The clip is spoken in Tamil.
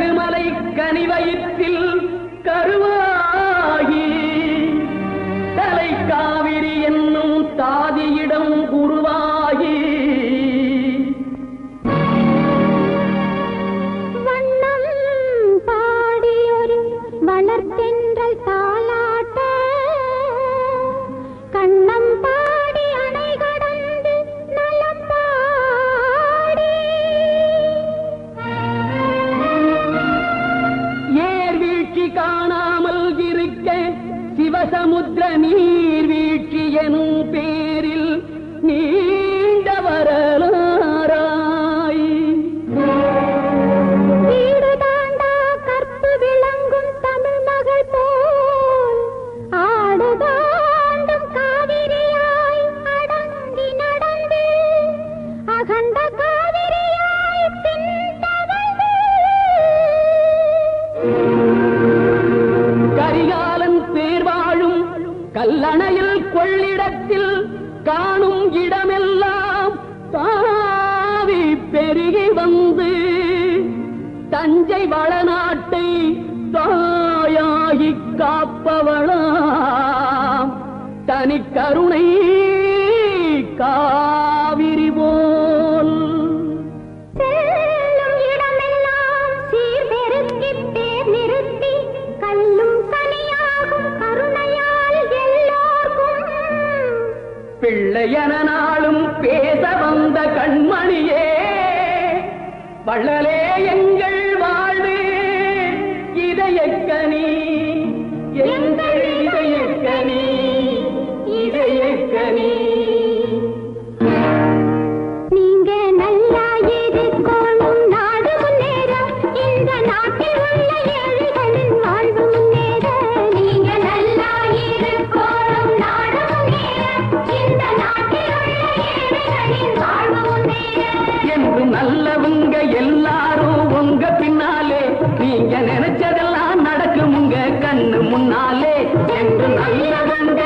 கழுகுமலை கனிவயிற்றில் கருவாகி தலை காவிரி என்னும் தாதியிடம் குருவாகி வண்ணம் பாடி ஒரு வளர்த்தென்றல் தாலாட்ட கண்ணம் பாடி அணை கடந்து நலம் பாடி ஏர் வீழ்ச்சி காணாமல் இருக்க சிவசமுத்திர நீர் வீழ்ச்சி எனும் பேரில் நீண்ட வரலாறாய் வீடு தாண்டா கற்பு விளங்கும் தமிழ் மகள் போல் ஆடு தாண்டும் காவிரியாய் அடங்கி நடந்து அகண்ட காவிரியாய் பின்தவழ்ந்து கரிகாலன் பேர் வாழும் கல்லணையில் கொள்ளிடத்தில் காணும் இடமெல்லாம் தாவி பெருகி வந்து தஞ்சை வளநாட்டை தாயாகி காப்பவளாம் தனி கருணை காவிரி போல் செல்லும் இடமெல்லாம் சீர்பெருக்கி தேர் நிறுத்தி கல்லும் கனியாகும் கருணையால் எல்லோர்க்கும் பிள்ளையன நாளும் பேச வந்த கண்மணியே வள்ளலே எங்கள் வாழ்வு இதயக்கனி எங்கள் இதயக்கனி இதயக்கனி நீங்க நல்லா இருக்கணும் நாடு முன்னேற இந்த நாட்டில் உள்ள ஏழைகளின் வாழ்வு முன்னேற நீங்க நல்லா இருக்கணும் நாடு முன்னேற இந்த நாட்டில் உள்ள ஏழைகளின் வாழ்வு முன்னேற என்று நல்லவங்க எல்லாரும் உங்க பின்னாலே நீங்க நினைச்சதெல்லாம் நடக்கும் உங்க கண்ணு முன்னாலே என்று நல்லவங்க